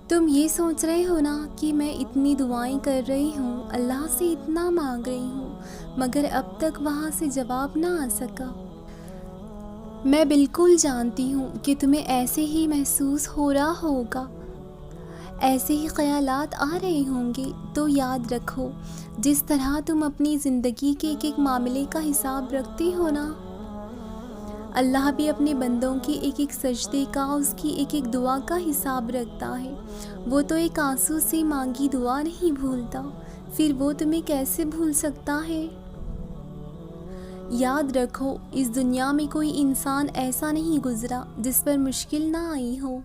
تم یہ سوچ رہے ہو نا کہ میں اتنی دعائیں کر رہی ہوں، اللہ سے اتنا مانگ رہی ہوں، مگر اب تک وہاں سے جواب نہ آ سکا۔ میں بالکل جانتی ہوں کہ تمہیں ایسے ہی محسوس ہو رہا ہوگا، ایسے ہی خیالات آ رہے ہوں گے۔ تو یاد رکھو، جس طرح تم اپنی زندگی کے ایک ایک معاملے کا حساب رکھتے ہو نا، اللہ بھی اپنے بندوں کے ایک ایک سجدے کا، اس کی ایک ایک دعا کا حساب رکھتا ہے۔ وہ تو ایک آنسو سے مانگی دعا نہیں بھولتا، پھر وہ تمہیں کیسے بھول سکتا ہے؟ یاد رکھو، اس دنیا میں کوئی انسان ایسا نہیں گزرا جس پر مشکل نہ آئی ہو۔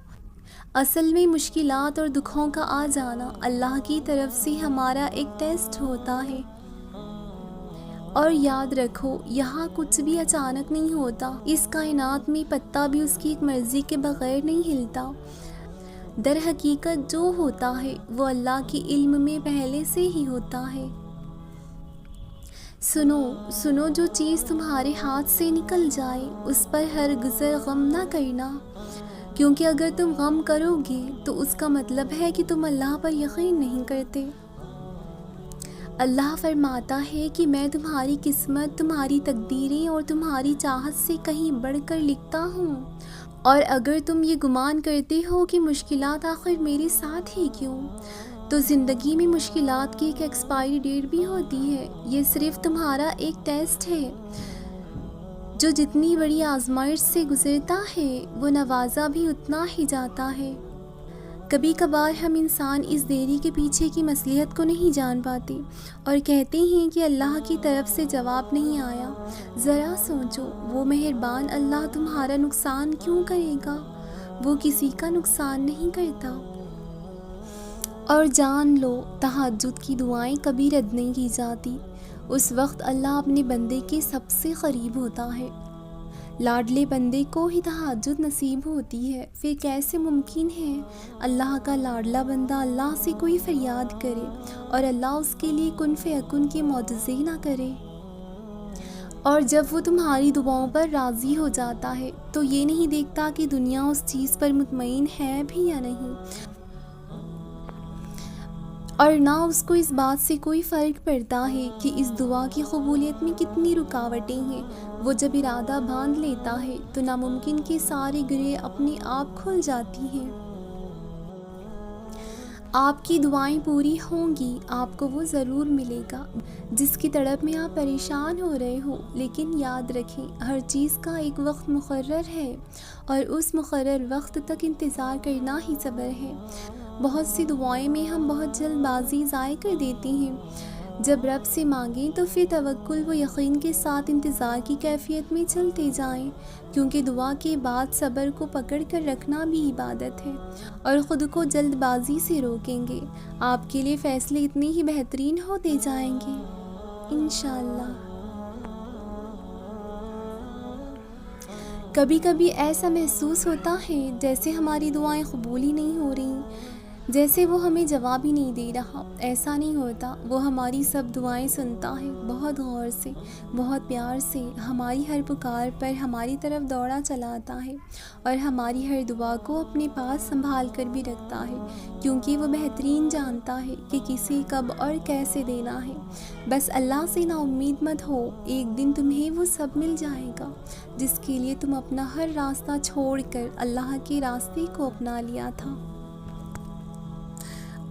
اصل میں مشکلات اور دکھوں کا آ جانا اللہ کی طرف سے ہمارا ایک ٹیسٹ ہوتا ہے۔ اور یاد رکھو، یہاں کچھ بھی اچانک نہیں ہوتا، اس کائنات میں پتا بھی اس کی ایک مرضی کے بغیر نہیں ہلتا۔ در حقیقت جو ہوتا ہے وہ اللہ کے علم میں پہلے سے ہی ہوتا ہے۔ سنو، جو چیز تمہارے ہاتھ سے نکل جائے اس پر ہرگز غم نہ کرنا، کیونکہ اگر تم غم کرو گے تو اس کا مطلب ہے کہ تم اللہ پر یقین نہیں کرتے۔ اللہ فرماتا ہے کہ میں تمہاری قسمت، تمہاری تقدیریں اور تمہاری چاہت سے کہیں بڑھ کر لکھتا ہوں، اور اگر تم یہ گمان کرتے ہو کہ مشکلات آخر میرے ساتھ ہی کیوں، تو زندگی میں مشکلات کی ایک ایکسپائری ڈیٹ بھی ہوتی ہے۔ یہ صرف تمہارا ایک ٹیسٹ ہے، جو جتنی بڑی آزمائش سے گزرتا ہے وہ نوازا بھی اتنا ہی جاتا ہے۔ کبھی کبھار ہم انسان اس دیری کے پیچھے کی مصلحت کو نہیں جان پاتے اور کہتے ہیں کہ اللہ کی طرف سے جواب نہیں آیا۔ ذرا سوچو، وہ مہربان اللہ تمہارا نقصان کیوں کرے گا؟ وہ کسی کا نقصان نہیں کرتا۔ اور جان لو، تہجد کی دعائیں کبھی رد نہیں کی جاتی۔ اس وقت اللہ اپنے بندے کے سب سے قریب ہوتا ہے۔ لاڈلے بندے کو ہی تہجد نصیب ہوتی ہے، پھر کیسے ممکن ہے اللہ کا لاڈلا بندہ اللہ سے کوئی فریاد کرے اور اللہ اس کے لیے کن فیکن کے معجزے نہ کرے؟ اور جب وہ تمہاری دعاؤں پر راضی ہو جاتا ہے تو یہ نہیں دیکھتا کہ دنیا اس چیز پر مطمئن ہے بھی یا نہیں، اور نہ اس کو اس بات سے کوئی فرق پڑتا ہے کہ اس دعا کی قبولیت میں کتنی رکاوٹیں ہیں۔ وہ جب ارادہ باندھ لیتا ہے تو ناممکن کے سارے گرہ اپنے آپ کھل جاتی ہیں۔ آپ کی دعائیں پوری ہوں گی، آپ کو وہ ضرور ملے گا جس کی تڑپ میں آپ پریشان ہو رہے ہو۔ لیکن یاد رکھیں، ہر چیز کا ایک وقت مقرر ہے، اور اس مقرر وقت تک انتظار کرنا ہی صبر ہے۔ بہت سی دعائیں میں ہم بہت جلد بازی ضائع کر دیتے ہیں۔ جب رب سے مانگیں تو پھر توکل و یقین کے ساتھ انتظار کی کیفیت میں چلتے جائیں، کیونکہ دعا کے بعد صبر کو پکڑ کر رکھنا بھی عبادت ہے، اور خود کو جلد بازی سے روکیں گے، آپ کے لیے فیصلے اتنے ہی بہترین ہوتے جائیں گے انشاءاللہ۔ کبھی کبھی ایسا محسوس ہوتا ہے جیسے ہماری دعائیں قبول ہی نہیں ہو رہی، جیسے وہ ہمیں جواب ہی نہیں دے رہا۔ ایسا نہیں ہوتا، وہ ہماری سب دعائیں سنتا ہے، بہت غور سے، بہت پیار سے ہماری ہر پکار پر ہماری طرف دوڑا چلا آتا ہے، اور ہماری ہر دعا کو اپنے پاس سنبھال کر بھی رکھتا ہے، کیونکہ وہ بہترین جانتا ہے کہ کسے کب اور کیسے دینا ہے۔ بس اللہ سے نا امید مت ہو، ایک دن تمہیں وہ سب مل جائے گا جس کے لیے تم اپنا ہر راستہ چھوڑ کر اللہ کے راستے کو اپنا لیا تھا۔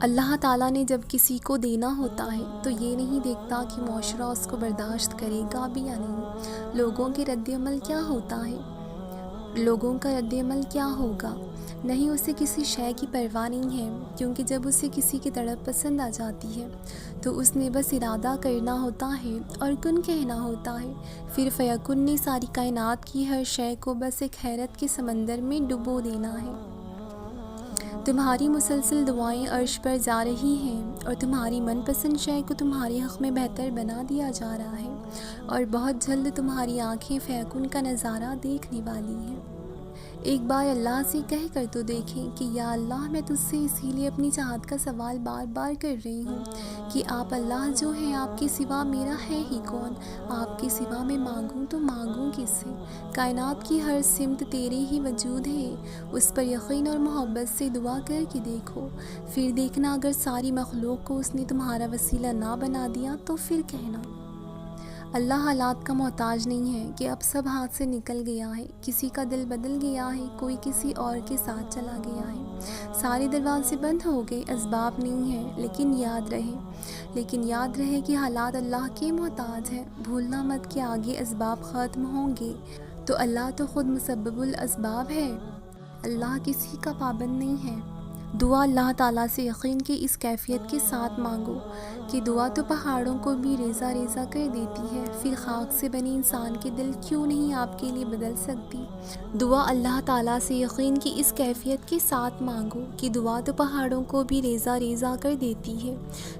اللہ تعالیٰ نے جب کسی کو دینا ہوتا ہے تو یہ نہیں دیکھتا کہ معاشرہ اس کو برداشت کرے گا بھی یا نہیں، لوگوں کے رد عمل کیا ہوتا ہے، لوگوں کا رد عمل کیا ہوگا۔ نہیں، اسے کسی شے کی پرواہ نہیں ہے، کیونکہ جب اسے کسی کی تڑپ پسند آ جاتی ہے تو اس نے بس ارادہ کرنا ہوتا ہے اور کن کہنا ہوتا ہے، پھر فیکن نے ساری کائنات کی ہر شے کو بس ایک حیرت کے سمندر میں ڈبو دینا ہے۔ تمہاری مسلسل دعائیں عرش پر جا رہی ہیں، اور تمہاری من پسند شے کو تمہارے حق میں بہتر بنا دیا جا رہا ہے، اور بہت جلد تمہاری آنکھیں فیکن کا نظارہ دیکھنے والی ہیں۔ ایک بار اللہ سے کہہ کر تو دیکھیں کہ یا اللہ میں تجھ سے اسی لیے اپنی چاہت کا سوال بار بار کر رہی ہوں کہ آپ اللہ جو ہیں، آپ کے سوا میرا ہے ہی کون، آپ کے سوا میں مانگوں تو مانگوں کس سے؟ کائنات کی ہر سمت تیرے ہی وجود ہے، اس پر یقین اور محبت سے دعا کر کے دیکھو، پھر دیکھنا اگر ساری مخلوق کو اس نے تمہارا وسیلہ نہ بنا دیا تو پھر کہنا۔ اللہ حالات کا محتاج نہیں ہے کہ اب سب ہاتھ سے نکل گیا ہے، کسی کا دل بدل گیا ہے، کوئی کسی اور کے ساتھ چلا گیا ہے، سارے دروازے بند ہو گئے، اسباب نہیں ہیں، لیکن یاد رہے کہ حالات اللہ کے محتاج ہیں۔ بھولنا مت کہ آگے اسباب ختم ہوں گے تو اللہ تو خود مسبب الاسباب ہے، اللہ کسی کا پابند نہیں ہے۔ دعا اللہ تعالیٰ سے یقین کی اس کیفیت کے ساتھ مانگو کہ دعا تو پہاڑوں کو بھی ریزہ ریزہ کر دیتی ہے، پھر خاک سے بنی انسان کے دل کیوں نہیں آپ کے لیے بدل سکتی؟ دعا اللہ تعالیٰ سے یقین کی اس کیفیت کے ساتھ مانگو کہ دعا تو پہاڑوں کو بھی ریزہ ریزہ کر دیتی ہے،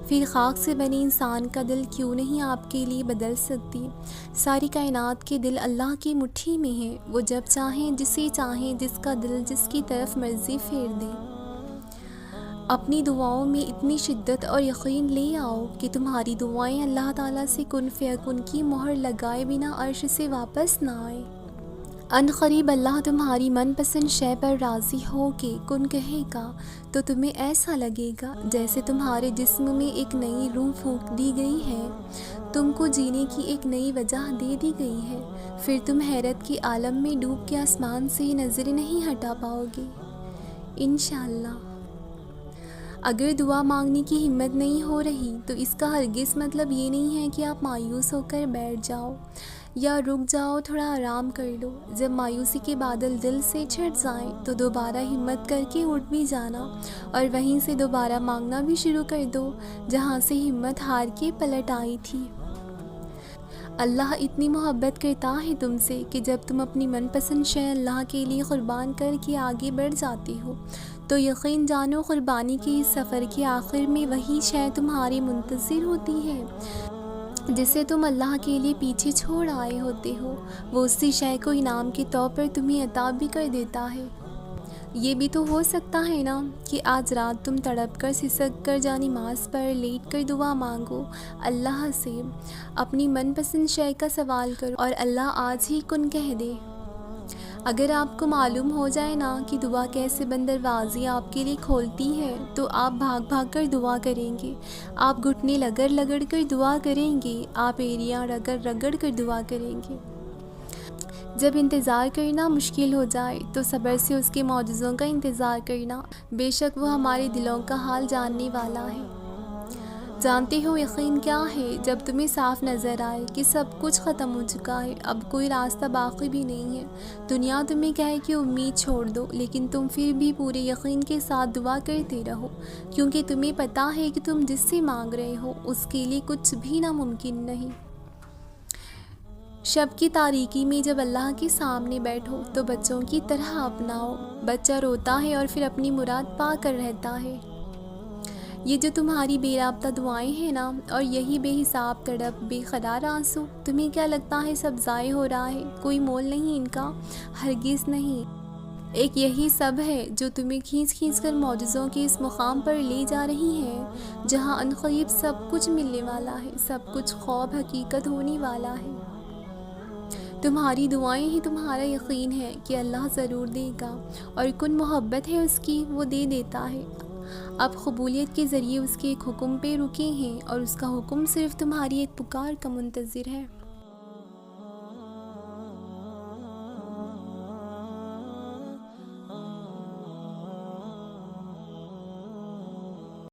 پھر خاک سے بنی انسان کا دل کیوں نہیں آپ کے لیے بدل سکتی؟ ساری کائنات کے دل اللہ کی مٹھی میں ہیں، وہ جب چاہیں جسے چاہیں جس کا دل جس کی طرف مرضی پھیر دیں۔ اپنی دعاؤں میں اتنی شدت اور یقین لے آؤ کہ تمہاری دعائیں اللہ تعالیٰ سے کن فیکن کی مہر لگائے بنا عرش سے واپس نہ آئے۔ ان قریب اللہ تمہاری من پسند شے پر راضی ہو کے کن کہے گا تو تمہیں ایسا لگے گا جیسے تمہارے جسم میں ایک نئی روح پھونک دی گئی ہے، تم کو جینے کی ایک نئی وجہ دے دی گئی ہے، پھر تم حیرت کے عالم میں ڈوب کے آسمان سے نظر نہیں ہٹا پاؤ گے انشاءاللہ۔ اگر دعا مانگنے کی ہمت نہیں ہو رہی تو اس کا ہرگز مطلب یہ نہیں ہے کہ آپ مایوس ہو کر بیٹھ جاؤ یا رک جاؤ، تھوڑا آرام کر لو۔ جب مایوسی کے بادل دل سے چھٹ جائیں تو دوبارہ ہمت کر کے اٹھ بھی جانا اور وہیں سے دوبارہ مانگنا بھی شروع کر دو جہاں سے ہمت ہار کے پلٹ آئی تھی۔ اللہ اتنی محبت کرتا ہے تم سے کہ جب تم اپنی من پسند شے اللہ کے لیے قربان کر کے آگے بڑھ جاتی ہو تو یقین جانو قربانی کے اس سفر کے آخر میں وہی شے تمہاری منتظر ہوتی ہے جسے تم اللہ کے لیے پیچھے چھوڑ آئے ہوتے ہو، وہ اسی شے کو انعام کے طور پر تمہیں عطا بھی کر دیتا ہے۔ یہ بھی تو ہو سکتا ہے نا کہ آج رات تم تڑپ کر سسک کر جا نماز پر لیٹ کر دعا مانگو، اللہ سے اپنی من پسند شے کا سوال کرو اور اللہ آج ہی کن کہہ دے۔ اگر آپ کو معلوم ہو جائے نا کہ دعا کیسے بند دروازے آپ کے لیے کھولتی ہے تو آپ بھاگ بھاگ کر دعا کریں گے، آپ گھٹنے لگڑ لگڑ کر دعا کریں گے، آپ ایڑیاں رگڑ رگڑ کر دعا کریں گے۔ جب انتظار کرنا مشکل ہو جائے تو صبر سے اس کے معجزوں کا انتظار کرنا، بے شک وہ ہمارے دلوں کا حال جاننے والا ہے۔ جانتے ہو یقین کیا ہے؟ جب تمہیں صاف نظر آئے کہ سب کچھ ختم ہو چکا ہے، اب کوئی راستہ باقی بھی نہیں ہے، دنیا تمہیں کہے کہ امید چھوڑ دو، لیکن تم پھر بھی پورے یقین کے ساتھ دعا کرتے رہو، کیونکہ تمہیں پتہ ہے کہ تم جس سے مانگ رہے ہو اس کے لیے کچھ بھی ناممکن نہیں۔ شب کی تاریکی میں جب اللہ کے سامنے بیٹھو تو بچوں کی طرح اپناؤ، بچہ روتا ہے اور پھر اپنی مراد پا کر رہتا ہے۔ یہ جو تمہاری بے رابطہ دعائیں ہیں نا، اور یہی بے حساب تڑپ، بے قرار آنسو، تمہیں کیا لگتا ہے سب ضائع ہو رہا ہے؟ کوئی مول نہیں ان کا، ہرگز نہیں۔ ایک یہی سب ہے جو تمہیں کھینچ کھینچ کر معجزوں کے اس مقام پر لے جا رہی ہے جہاں عنقریب سب کچھ ملنے والا ہے، سب کچھ خواب حقیقت ہونے والا ہے۔ تمہاری دعائیں ہی تمہارا یقین ہے کہ اللہ ضرور دے گا، اور کن محبت ہے اس کی، وہ دے دیتا ہے۔ اب قبولیت کے ذریعے اس کے ایک حکم پہ رکے ہیں اور اس کا حکم صرف تمہاری ایک پکار کا منتظر ہے۔